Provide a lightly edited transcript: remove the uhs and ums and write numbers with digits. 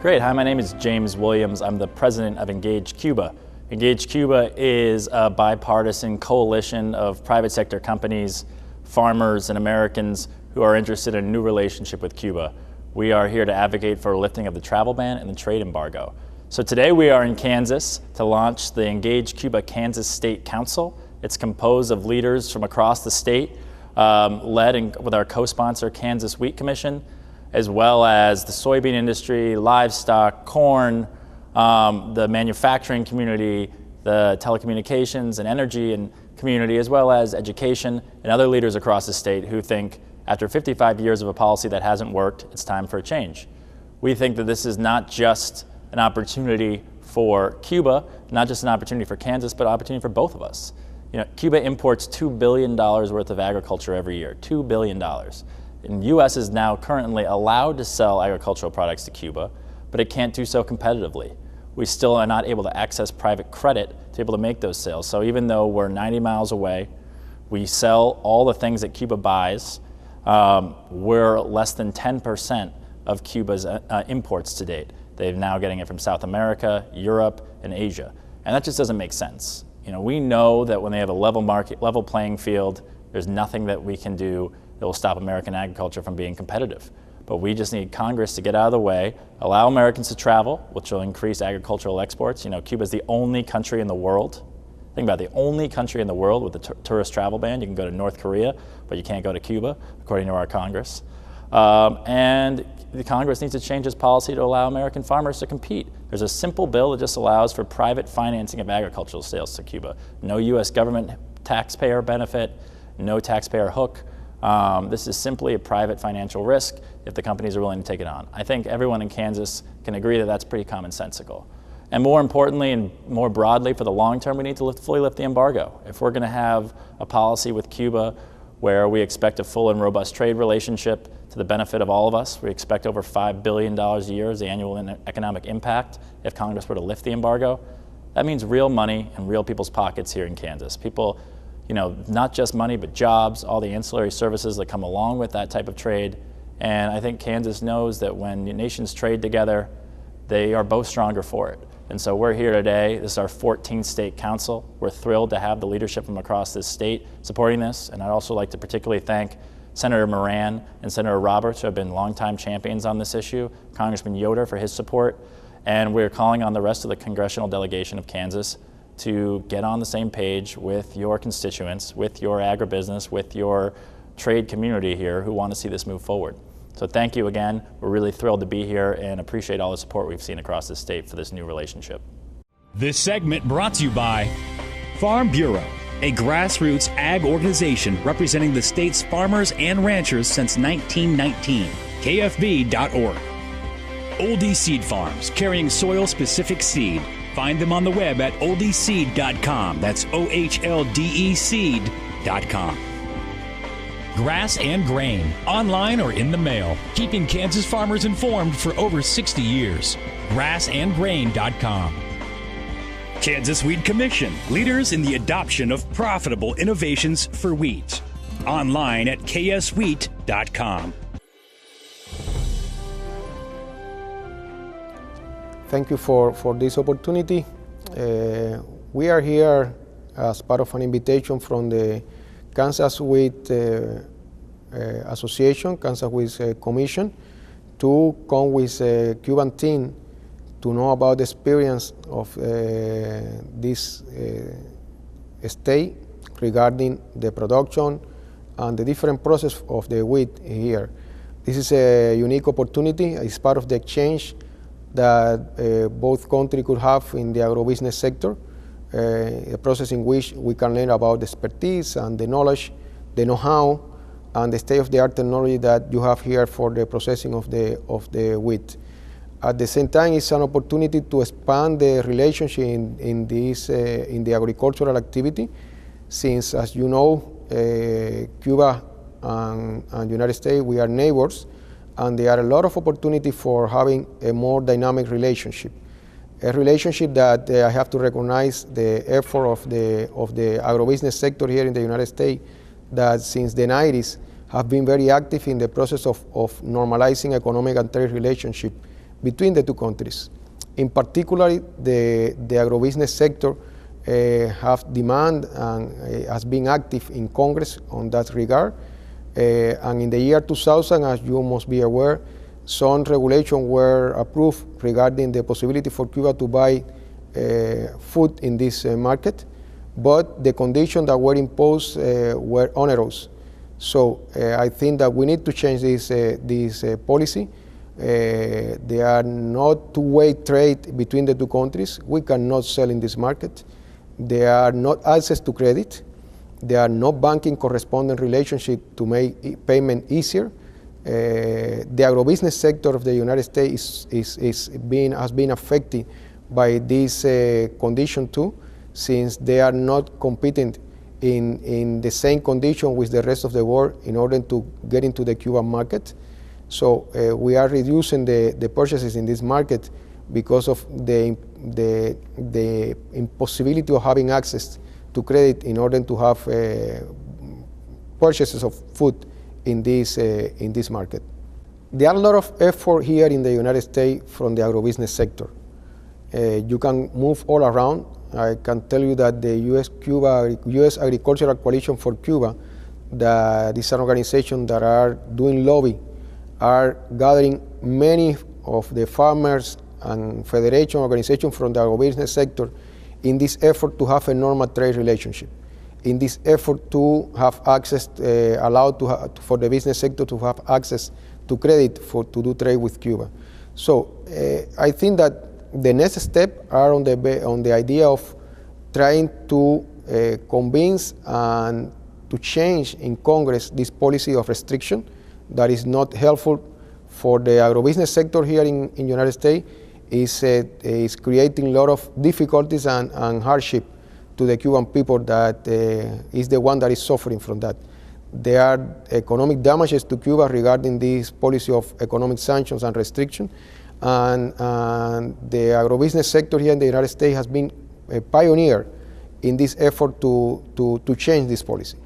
Great. Hi, my name is James Williams. I'm the president of Engage Cuba. Engage Cuba is a bipartisan coalition of private sector companies, farmers, and Americans who are interested in a new relationship with Cuba. We are here to advocate for a lifting of the travel ban and the trade embargo. So today we are in Kansas to launch the Engage Cuba Kansas State Council. It's composed of leaders from across the state, led with our co-sponsor Kansas Wheat Commission, as well as the soybean industry, livestock, corn, the manufacturing community, the telecommunications and energy and community, as well as education and other leaders across the state who think after 55 years of a policy that hasn't worked, it's time for a change. We think that this is not just an opportunity for Cuba, not just an opportunity for Kansas, but an opportunity for both of us. Cuba imports $2 billion worth of agriculture every year, $2 billion. And the U.S. is now currently allowed to sell agricultural products to Cuba, but it can't do so competitively. We still are not able to access private credit to be able to make those sales. So even though we're 90 miles away, we sell all the things that Cuba buys. We're less than 10% of Cuba's imports to date. They're now getting it from South America, Europe, and Asia. And that just doesn't make sense. We know that when they have a level market, level playing field, there's nothing that we can do that will stop American agriculture from being competitive. But we just need Congress to get out of the way, allow Americans to travel, which will increase agricultural exports. Cuba is the only country in the world, think about it, the only country in the world with a tourist travel ban. You can go to North Korea, but you can't go to Cuba, according to our Congress. And the Congress needs to change its policy to allow American farmers to compete. There's a simple bill that just allows for private financing of agricultural sales to Cuba. No U.S. government taxpayer benefit, no taxpayer hook. This is simply a private financial risk if the companies are willing to take it on. I think everyone in Kansas can agree that that's pretty commonsensical. And more importantly and more broadly for the long term, we need to fully lift the embargo. If we're going to have a policy with Cuba where we expect a full and robust trade relationship to the benefit of all of us, we expect over $5 billion a year as the annual economic impact if Congress were to lift the embargo. That means real money in real people's pockets here in Kansas. People, not just money, but jobs, all the ancillary services that come along with that type of trade. And I think Kansas knows that when nations trade together, they are both stronger for it. And so we're here today. This is our 14th state council. We're thrilled to have the leadership from across this state supporting this. And I'd also like to particularly thank Senator Moran and Senator Roberts, who have been longtime champions on this issue, Congressman Yoder for his support. And we're calling on the rest of the congressional delegation of Kansas to get on the same page with your constituents, with your agribusiness, with your trade community here who want to see this move forward. So thank you again. We're really thrilled to be here and appreciate all the support we've seen across the state for this new relationship. This segment brought to you by Farm Bureau, a grassroots ag organization representing the state's farmers and ranchers since 1919. KFB.org. Oldie Seed Farms, carrying soil-specific seed. Find them on the web at oldieseed.com. That's OHLDE seed.com. Grass and Grain, online or in the mail, keeping Kansas farmers informed for over 60 years. grassandgrain.com. Kansas Wheat Commission, leaders in the adoption of profitable innovations for wheat. Online at kswheat.com. Thank you for this opportunity. We are here as part of an invitation from the Kansas Wheat Association, Kansas Wheat Commission, to come with a Cuban team to know about the experience of this state regarding the production and the different process of the wheat here. This is a unique opportunity. It's part of the exchange that both countries could have in the agrobusiness sector, a process in which we can learn about the expertise and the knowledge, the know-how, and the state-of-the-art technology that you have here for the processing of the wheat. At the same time, it's an opportunity to expand the relationship in the agricultural activity, since, as you know, Cuba and United States, we are neighbors, and there are a lot of opportunity for having a more dynamic relationship. A relationship that I have to recognize the effort of the agrobusiness sector here in the United States, that since the 90s have been very active in the process of normalizing economic and trade relationship between the two countries. In particular, the agribusiness sector have demand and has been active in Congress on that regard. And in the year 2000, as you must be aware, some regulations were approved regarding the possibility for Cuba to buy food in this market, but the conditions that were imposed were onerous. So I think that we need to change this policy. There are not two-way trade between the two countries. We cannot sell in this market. There are not access to credit. There are no banking correspondent relationship to make payment easier. The agribusiness sector of the United States has been affected by this condition too, since they are not competing in the same condition with the rest of the world in order to get into the Cuban market. So we are reducing the purchases in this market because of the impossibility of having access to credit in order to have purchases of food in this market. There are a lot of effort here in the United States from the agribusiness sector. You can move all around. I can tell you that the U.S. Agricultural Coalition for Cuba, that is an organization that are doing lobby, are gathering many of the farmers and federation organizations from the agribusiness sector in this effort to have a normal trade relationship, in this effort to have access, for the business sector to have access to credit to do trade with Cuba. So I think that the next step are on the idea of trying to convince and to change in Congress this policy of restriction that is not helpful for the agribusiness sector here in United States, is creating a lot of difficulties and hardship to the Cuban people that is the one that is suffering from that. There are economic damages to Cuba regarding this policy of economic sanctions and restriction, and the agribusiness sector here in the United States has been a pioneer in this effort to change this policy.